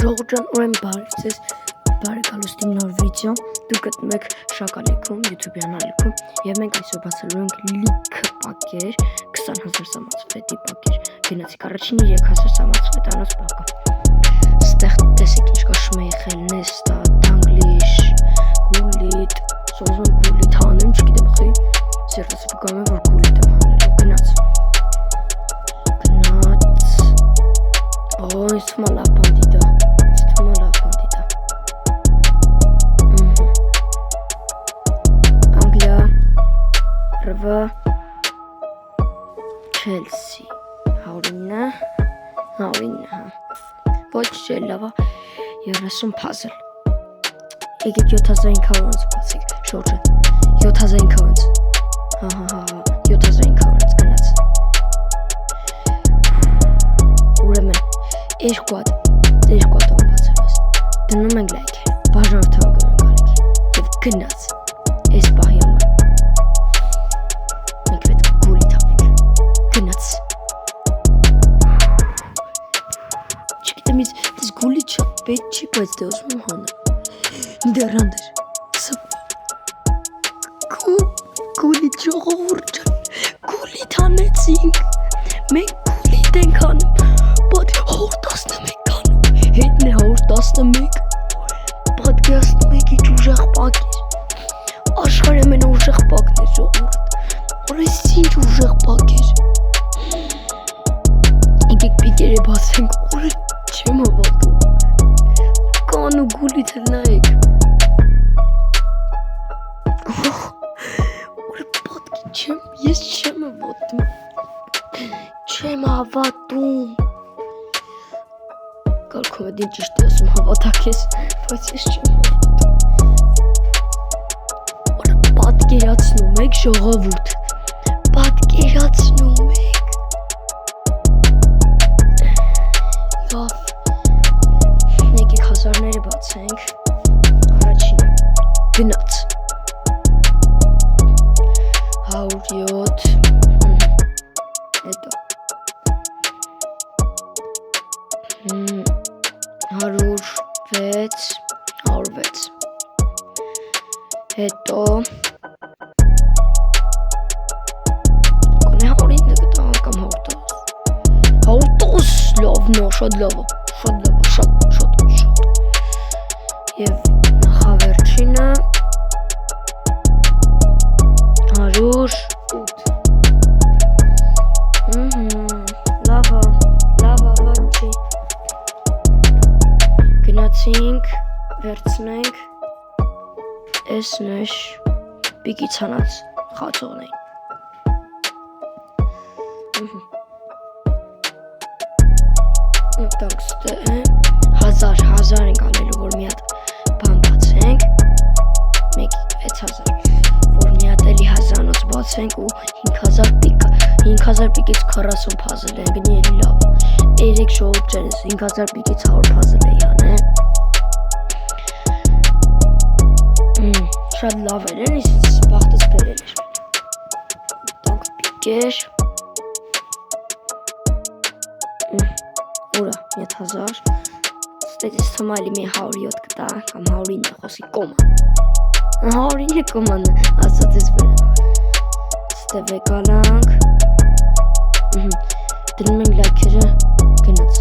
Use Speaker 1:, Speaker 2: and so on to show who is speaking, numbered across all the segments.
Speaker 1: Ժողովրդան ուրեմն բարիքս բարի գալուստի նոր վիդեո դուք գտնում եք շակալիքում YouTube-յան ալիքում եւ մենք այսօր բացելու ենք լիքը պակեր 20000 սամացվետի պակեր գնացիք առաջինը 3000 սամացվետանոց պակը ստեղ տեսեք ինչ կա շմեյխել նեստա դանգլիշ գուլիտ սոզոն գուլիտ հանեմ չգիտեմ խի սերտս վկայում եմ որ գուլիտ եմ հանելու գնաց Ой, смола бандита. Смола бандита. Англия. Рва. Челси. Haurina. Ոչ չելավա 30 puzzle. Եկեք 7500 բացեք, շորջը 7500. Հա 7500 գնաց. Ուրեմն Երկուատ բացելուս դնում ենք լայք բաժանորդան գնում գալիք և գնաց ես պահի համար մենք պետք գուլի թանենք գնաց չգիտեմ ես գուլի շատ պետք չի բայց դե ուզում եմ հանել նիդերլանդեր գուլի ժողովուրդ ջան գուլի թանեցինք մենք գուլիտ ենք հանում But հոր 11 կանում, հետն է հոր 11 Պատկաստ մեկիչ ուժեղ պակ էր Աշխարհ ամեն ուժեղ պակն է ժողովուրդ Որես ինչ ուժեղ պակ էր Եկեք պիկերը բացենք, որը չեմ հավատում Կան ու գուլիտ էլ նայեք Որը պատկի չեմ, ես չեմ հավատում Չեմ հավատում Կարգում է դին ճիշտ է ասում հավատակ ես, բայց ես չեմ հավատում Որը պատկերացնում եք ժողովուրդ Պատկերացնում եք Լավ Եկեք հազարները բացենք Առաջինը Գնաց 107 Հետո 106 Հետո Կոնե 109 գտա կամ 110 լավ նո շատ լավ շատ Եվ նախավերջինը 108 Լավա վաճի Գնացինք, վերցնենք Ես նեշ պիկի ծանած խացողն էին Տանք ստե 1000 ենք անելու, որ մի հատ բան բացենք Մեկ 6000 Որ մի հատ էլի հազանոց բացենք ու 5000 պիկը 5000 պիկից 40 puzzle են գնի էլի լավ Երեք շողոք չենս 5000 պիկից 100 puzzle էի անեն Շատ լավ էր են, ես բաղթս բերել էր Տանք պիկեր Ուրա, 1000 Ստեդիս թմայլի մի 107 կտա Կամ 109 խոսի կոման 109 կոման ասած ես բերել Ստև եկալանք Դնում ենք լայքերը գնաց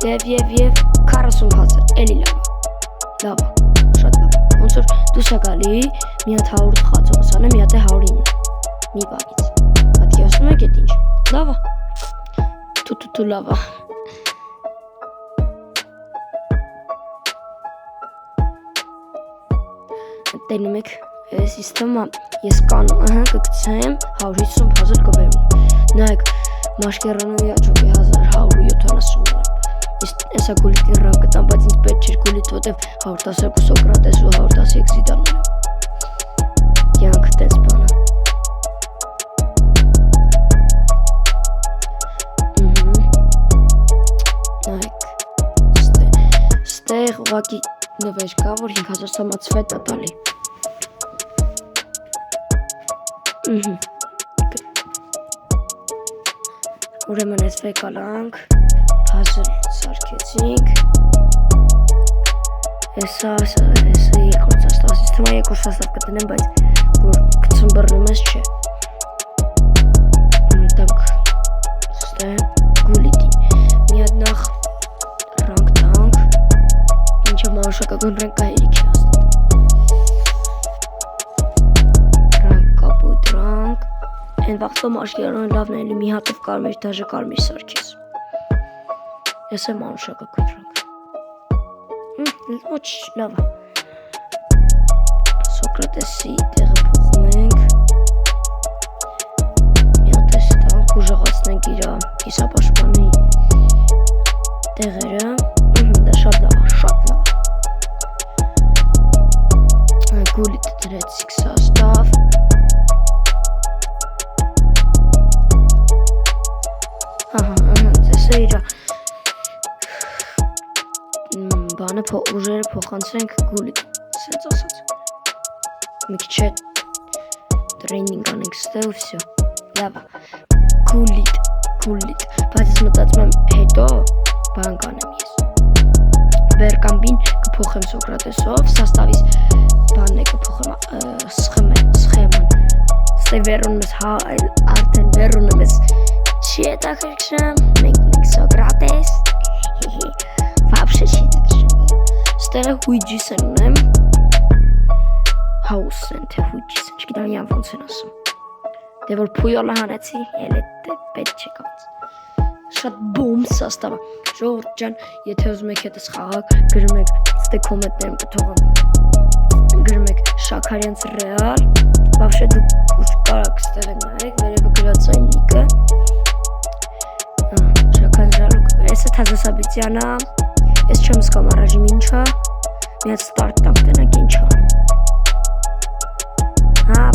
Speaker 1: Եվ 40 puzzle, էլի լավա, շատ լավ Ոնց որ դուս է գալի, մի հատ 100 խացող սանը, մի հատ է 109 Մի բանից Պատկի ասում եք էտ ինչ, լավա Թու լավա Տենում եք Սիստեմա ես կանում կգցեմ 150 puzzle կվերում Նայեք մաշկերանոյի աչոք է 1170 Եսա գուլիտին ռան կտամ, բայց ինձ պետք չէր գուլիտ, ոտև 112 Սոկրատես ու 110 Զիդան ունեմ Յանք տենց բանը Նայք Ստեղ ուղակի նվեր կա, որ 5000 սամացվետ է տալի ուրեմն այս վեկալանք puzzle սարքեցինք Եսա երկրորդ սաստավ, ես թվում է երկրորդ սաստավ կտնեմ, բայց որ կցմբռնում ես չէ Տանք ստե գուլիտի մի հատ նախ ռանք տանք ինչը մանուշակական ռանք կահերիք է աստատ Ռանք կապույտ ռանք Են վաղտում աշկերան լավն էլի մի հատով կարմիր դաժը կարմիր սարքես Ես եմ մանուշակական ռանք Ոչ լավ Սոկրատեսի տեղը փոխում ենք Մի հատ էս տանք ուժեղացնենք իր կիսապաշտպանի տեղերը Դա շատ լավ Գուլիտը դրեցիք սաստավ Ձեսը իրա Բանը ուժերը փոխանցենք գուլիտ, սենց ասած Մի քիչ է տրեյնինգ անենք ստե ու վսյո Լավ գուլիտ, բայց ես մտածում եմ հետո բան կանեմ ես Բերկամբին կփոխեմ Սոկրատեսով, սաստավիս բանն է կփոխեմ սխեման Ստե վերոնում ես արդեն վերոնում ես չի հետաքրքրում, մենք ունենք Սոկրատես Վաբշե չի Ստերը հույջիս են ունեմ Հաուս են, թե հույջիս են, չգիտեմ յան ոնց են ասում Դե որ պույոլը հանեցի, էլ է պետ չեկաց Շատ բում սաստավա Ժողորդ ջան, եթե ուզում եք հետս խաղակ Գրում եք, ստե կոմետներում կթողամ Գրում եք Շաքարյանց ռեալ Վաբշե դուք կարակ ստեղ են նայեք Վերևը գրած այն նիկը Շաքարյան ռեալ Ես է Թազասաբիցյանը Ես չեմ սկամ առաժիմ ինչա Մի հատ ստարտ տանք տնակ ինչ անում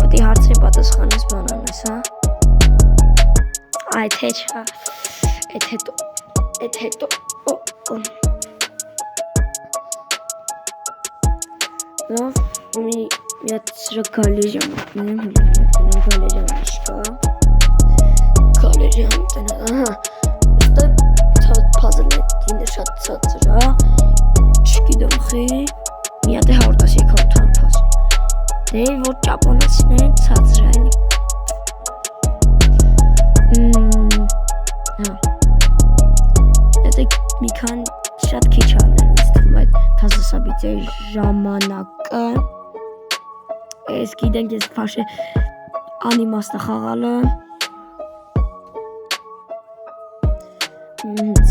Speaker 1: Պետք է հարցրի պատասխանես բանան ես, Այդ հեչ, այդ հետո Լավ, մի հատ սրա գալերիան մտնեմ, գալերիան իշկա Գալերիան մտնեմ, Puzzle-ը ինը շատ ծածր է, չգիտեմ խի, մի հատ է 110 քանթան puzzle Դե որ ճապոնացին են ծածր այն Եթե մի քան շատ քիչ անել ես թվում այդ Թազասաբիցիայի ժամանակը Ես գիտենք ես փաշե անիմաստը խաղալը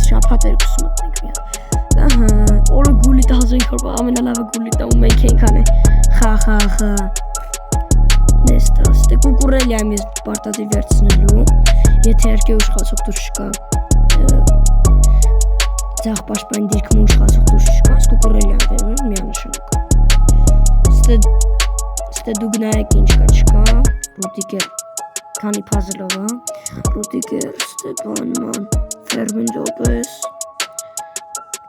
Speaker 1: Շապատ երկուս մտնենք մի Օրը գուլիտը 1500 ամենալավը գուլիտը ու մենք ենք անը Խա Նեստա, ստե կուկուրելի եմ ես պարտադի վերցնելու Եթե երկե ուշխացող դուր չկա Ձախ պաշպային դիրքում ուշխացող դուր չկա Ս կուկուրելի եմ վերնում միանշանակ Ստե դուք նայեք ինչ կա չկա Ռուտիկեր Քանի puzzle-ով Ռուտիկեր, ստե բանման Ֆերմենջոպես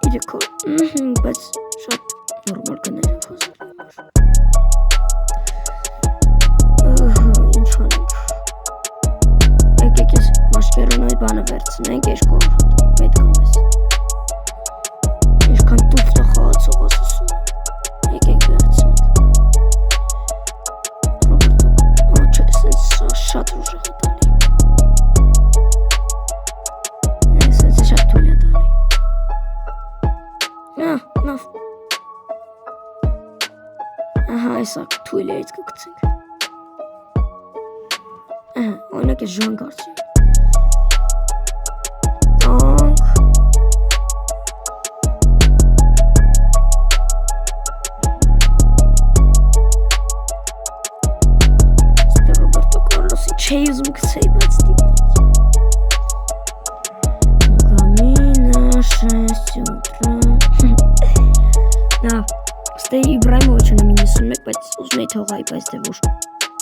Speaker 1: Իրեքոր Բայց շատ նորմալ կներ puzzle Ինչ անենք Եկեք ես մաշկերոն այդ բանը վերցնենք երկու պետք ամես Ինչքան տուվտը խաղացող ասասում Եկենք վերցնենք Ռոբերտո Չէ, սենց շատ ուժեղ է տալի Սենց է շատ թույլ է տալի Նավ Ահա, այսա թույլերից կգցենք Օրինակ ես ժան կարծի Տանք Ստե Ռոբերտո Կարլոսի չէի ուզում կցեի բայց դիպած Գամինա շեսյութրը Նավ, ստե Իբրայմովիչյանը 91 բայց ուզում էի թողայի բայց դե որ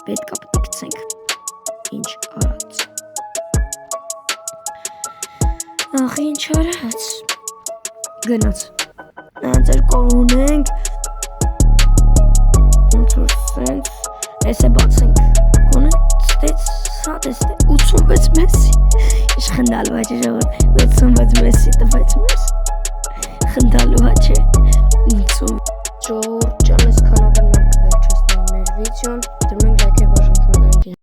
Speaker 1: պետք է գցենք Ինչ արած Ախ ինչ արած Գնաց Ձեր կոր ունենք Ոնց որ սենց Ես է բացենք Կոնը ստեց Հատես 86 Մեսսի Ինչ խնդալու հաչ է ժողով 86 Մեսսի տվեց մեզ Խնդալու հաչ է 80 Ջորջ անես կանով են մենք վերջասնեմ մեր վիդեոն դրմենք լայք է վարժանք մնանք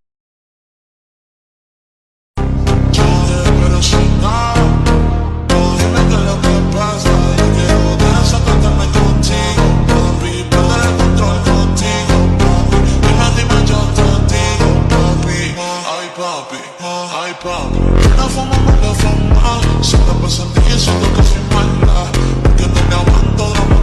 Speaker 2: La fama, se está pasando y eso toca firmarla, porque no me aguanto.